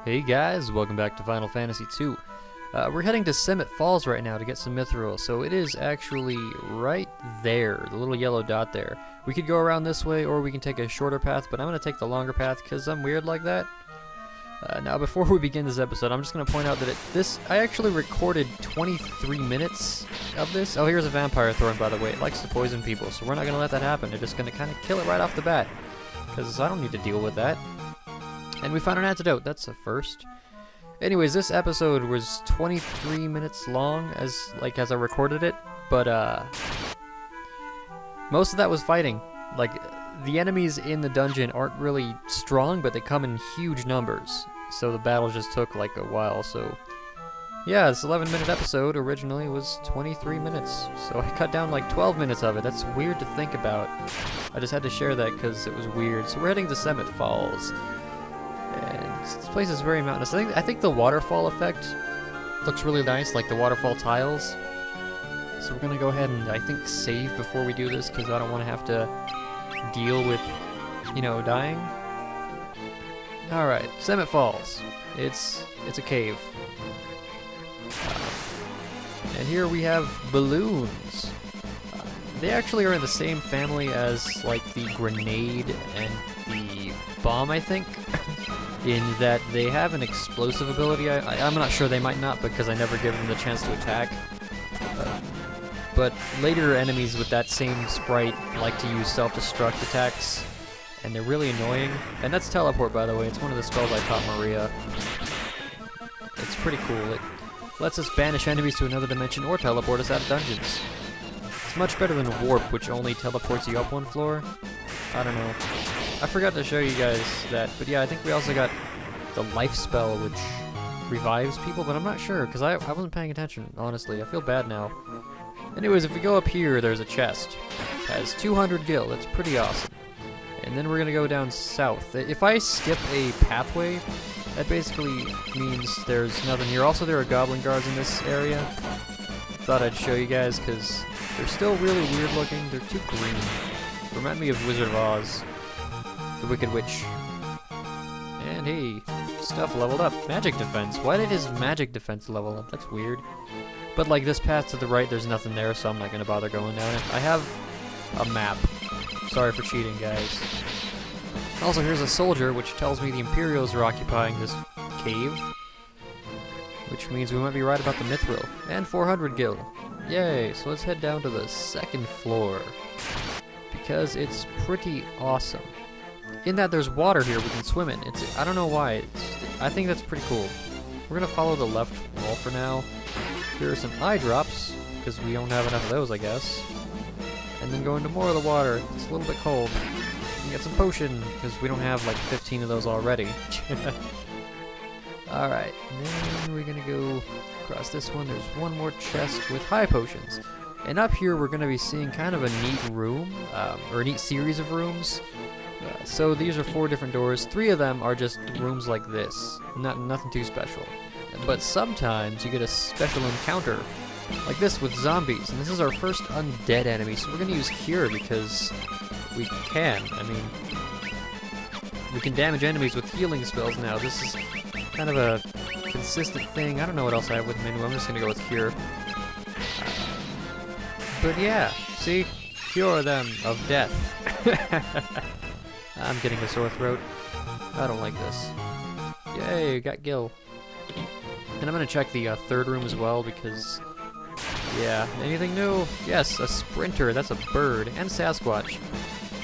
Hey guys, welcome back to Final Fantasy II. We're heading to Semitt Falls right now to get some mithril, so it is actually right there, the little yellow dot there. We could go around this way or we can take a shorter path, but I'm going to take the longer path because I'm weird like that. Now before we begin this episode, I'm just going to point out that I actually recorded 23 minutes of this. Oh, here's a vampire thorn, by the way. It likes to poison people, so we're not going to let that happen. They're just going to kind of kill it right off the bat, because I don't need to deal with that. And we found an antidote. That's a first. Anyways, this episode was 23 minutes long as I recorded it, but most of that was fighting. Like, the enemies in the dungeon aren't really strong, but they come in huge numbers. So the battle just took like a while. So yeah, this 11-minute episode originally was 23 minutes. So I cut down like 12 minutes of it. That's weird to think about. I just had to share that because it was weird. So we're heading to Semitt Falls. And this place is very mountainous. I think the waterfall effect looks really nice, like the waterfall tiles. So we're gonna go ahead and I think save before we do this because I don't want to have to deal with, dying. All right, Semitt Falls. It's a cave, and here we have balloons. They actually are in the same family as like the grenade and the bomb, I think. In that they have an explosive ability. I'm not sure, they might not because I never give them the chance to attack. But later enemies with that same sprite like to use self-destruct attacks, and they're really annoying. And that's teleport, by the way. It's one of the spells I taught Maria. It's pretty cool. It lets us banish enemies to another dimension or teleport us out of dungeons. It's much better than warp, which only teleports you up one floor. I don't know. I forgot to show you guys that, but yeah, I think we also got the life spell, which revives people, but I'm not sure, because I wasn't paying attention, honestly. I feel bad now. Anyways, if we go up here, there's a chest. It has 200 gil, that's pretty awesome. And then we're going to go down south. If I skip a pathway, that basically means there's nothing here. Also, there are goblin guards in this area. Thought I'd show you guys, because they're still really weird looking. They're too green. Remind me of Wizard of Oz. The Wicked Witch. And hey, stuff leveled up. Magic defense. Why did his magic defense level up? That's weird. But like this path to the right, there's nothing there, so I'm not going to bother going down it. I have a map. Sorry for cheating, guys. Also, here's a soldier, which tells me the Imperials are occupying this cave. Which means we might be right about the mithril. And 400 gil. Yay, so let's head down to the second floor. Because it's pretty awesome. In that there's water here we can swim in. I don't know why. I think that's pretty cool. We're going to follow the left wall for now. Here are some eye drops, because we don't have enough of those, I guess. And then go into more of the water. It's a little bit cold. And get some potion, because we don't have like 15 of those already. Alright, and then we're going to go across this one. There's one more chest with high potions. And up here we're going to be seeing kind of a neat room, or a neat series of rooms. So these are 4 different doors. 3 of them are just rooms like this. Nothing too special. But sometimes you get a special encounter, like this with zombies. And this is our first undead enemy, so we're going to use Cure because we can. I mean, we can damage enemies with healing spells now. This is kind of a consistent thing. I don't know what else I have with menu. I'm just going to go with Cure. But yeah, see? Cure them of death. I'm getting a sore throat. I don't like this. Yay, got Gil. And I'm going to check the third room as well because, yeah, anything new? Yes, a sprinter, that's a bird, and Sasquatch.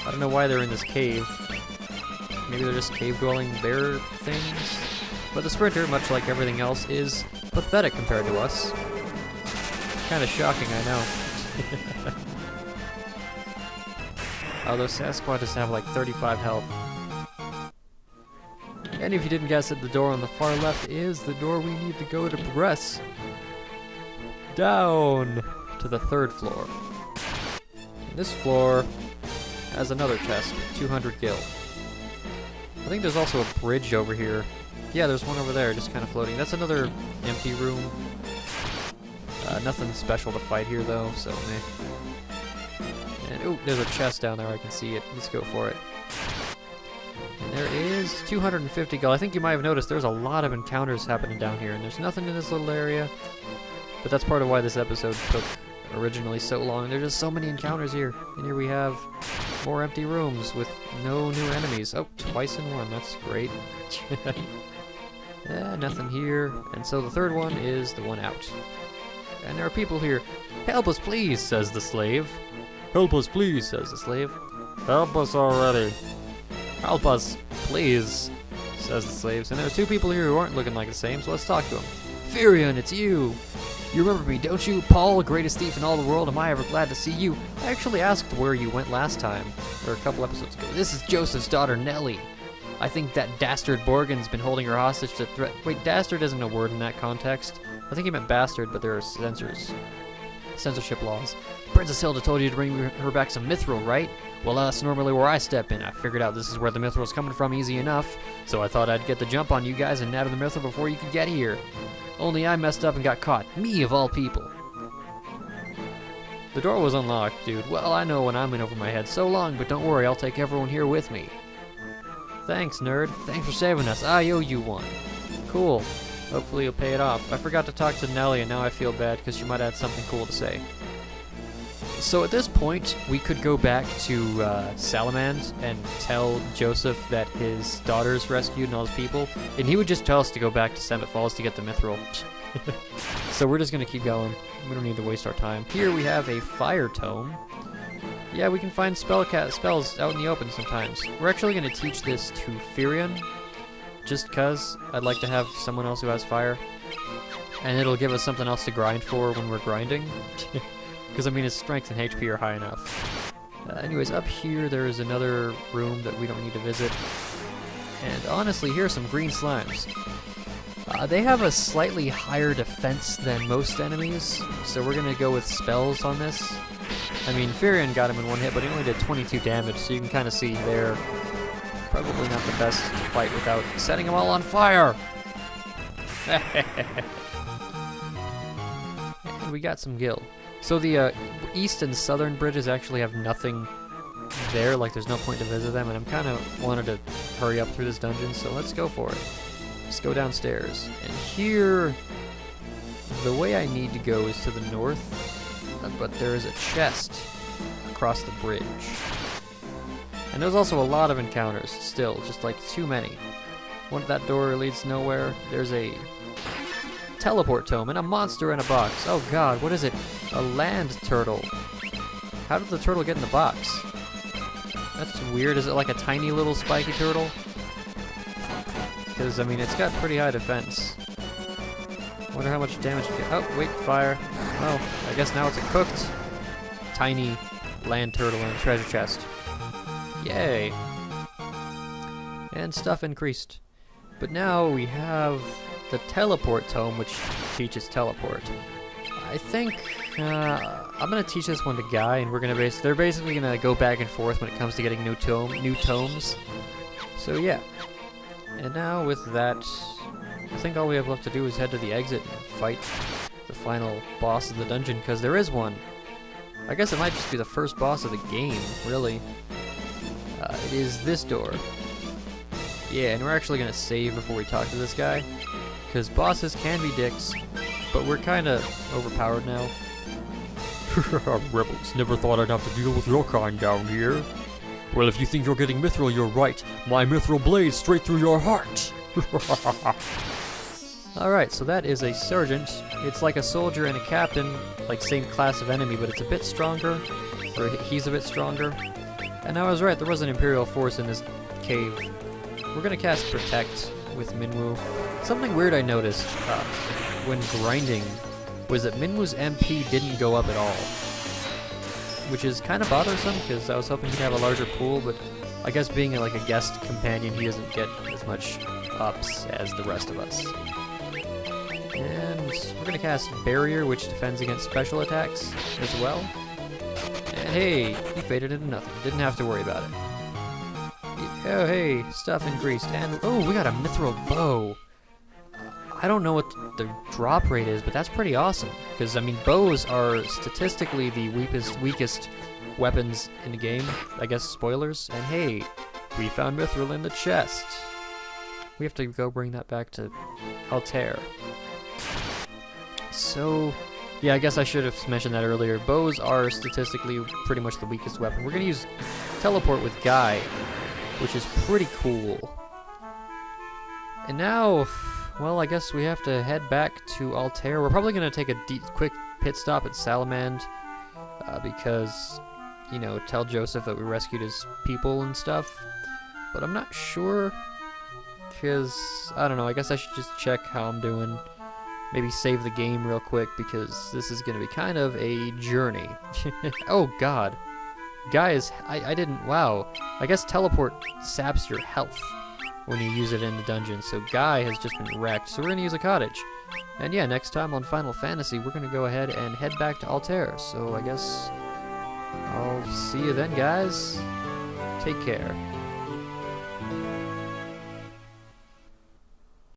I don't know why they're in this cave. Maybe they're just cave-dwelling bear things? But the sprinter, much like everything else, is pathetic compared to us. Kind of shocking, I know. Although Sasquatches have like 35 health. And if you didn't guess it, the door on the far left is the door we need to go to progress down to the 3rd floor. And this floor has another chest with 200 gil. I think there's also a bridge over here. Yeah, there's one over there just kind of floating. That's another empty room. Nothing special to fight here though, so meh. And, ooh, there's a chest down there, I can see it. Let's go for it. And There is 250 gold. I think you might have noticed there's a lot of encounters happening down here, and there's nothing in this little area. But that's part of why this episode took originally so long. There's just so many encounters here. And here we have more empty rooms with no new enemies. Oh, twice in one. That's great. Yeah, nothing here. And so the third one is the one out. And there are people here. Help us, please, says the slave. Help us, please, says the slave. Help us already. Help us, please, says the slaves. And there are two people here who aren't looking like the same, so let's talk to them. Firion, it's you. You remember me, don't you? Paul, greatest thief in all the world. Am I ever glad to see you? I actually asked where you went last time, or a couple episodes ago. This is Joseph's daughter, Nellie. I think that dastard Borgen's been holding her hostage to threat. Wait, dastard isn't a word in that context. I think he meant bastard, but there are censorship laws. Princess Hilda told you to bring her back some mithril, right? Well, that's normally where I step in. I figured out this is where the mithril's coming from easy enough, so I thought I'd get the jump on you guys and nab the mithril before you could get here. Only I messed up and got caught. Me, of all people. The door was unlocked, dude. Well, I know when I'm in over my head so long, but don't worry, I'll take everyone here with me. Thanks, nerd. Thanks for saving us. I owe you one. Cool. Hopefully you'll pay it off. I forgot to talk to Nellie, and now I feel bad because she might have something cool to say. So at this point, we could go back to Salamand and tell Joseph that his daughter's rescued and all his people, and he would just tell us to go back to Semitt Falls to get the mithril. So we're just going to keep going. We don't need to waste our time. Here we have a fire tome. Yeah, we can find spells out in the open sometimes. We're actually going to teach this to Firion, just because I'd like to have someone else who has fire. And it'll give us something else to grind for when we're grinding. Because, I mean, his strength and HP are high enough. Anyways, up here there is another room that we don't need to visit. And honestly, here are some green slimes. They have a slightly higher defense than most enemies, so we're going to go with spells on this. I mean, Firion got him in one hit, but he only did 22 damage, so you can kind of see they're probably not the best to fight without setting them all on fire! And we got some gil. So the east and southern bridges actually have nothing there, like there's no point to visit them, and I'm kind of wanted to hurry up through this dungeon, so let's go for it. Let's go downstairs. And here, the way I need to go is to the north, but there is a chest across the bridge. And there's also a lot of encounters still, just like too many. That door leads nowhere. There's a teleport tome and a monster in a box. Oh god, what is it? A land turtle. How did the turtle get in the box? That's weird. Is it like a tiny little spiky turtle? Because, I mean, it's got pretty high defense. Wonder how much damage it gets. Oh, wait, fire. Oh, I guess now it's a cooked tiny land turtle in a treasure chest. Yay. And stuff increased. But now we have the teleport tome, which teaches teleport. I think I'm gonna teach this one to Guy, and they're basically gonna go back and forth when it comes to getting new tomes. So yeah. And now with that, I think all we have left to do is head to the exit and fight the final boss of the dungeon, because there is one. I guess it might just be the first boss of the game, really. It is this door. Yeah, and we're actually gonna save before we talk to this guy, because bosses can be dicks, but we're kind of overpowered now. Rebels, never thought I'd have to deal with your kind down here. Well, if you think you're getting mithril, you're right. My mithril blades straight through your heart. Alright, so that is a sergeant. It's like a soldier and a captain, like same class of enemy, but it's a bit stronger, or he's a bit stronger. And I was right, there was an Imperial force in this cave. We're gonna cast Protect with Minwu. Something weird I noticed when grinding was that Minwu's MP didn't go up at all. Which is kind of bothersome, because I was hoping he'd have a larger pool, but I guess being like a guest companion, he doesn't get as much ups as the rest of us. And we're gonna cast Barrier, which defends against special attacks as well. And hey, he faded into nothing. Didn't have to worry about it. Oh hey, stuff increased. And oh, we got a mithril bow. I don't know what the drop rate is, but that's pretty awesome. Because, I mean, bows are statistically the weakest weapons in the game. I guess spoilers. And hey, We found Mithril in the chest. We have to go bring that back to Altair. So, yeah, I guess I should have mentioned that earlier. Bows are statistically pretty much the weakest weapon. We're gonna use teleport with Guy, which is pretty cool. And now, well, I guess we have to head back to Altair. We're probably gonna take a quick pit stop at Salamand, because, you know, tell Joseph that we rescued his people and stuff. But I'm not sure, because, I don't know, I guess I should just check how I'm doing. Maybe save the game real quick, because this is going to be kind of a journey. Oh, God. Guys, I didn't, wow. I guess teleport saps your health when you use it in the dungeon, so Guy has just been wrecked, so we're going to use a cottage. And yeah, next time on Final Fantasy, we're going to go ahead and head back to Altair, so I guess I'll see you then, guys. Take care.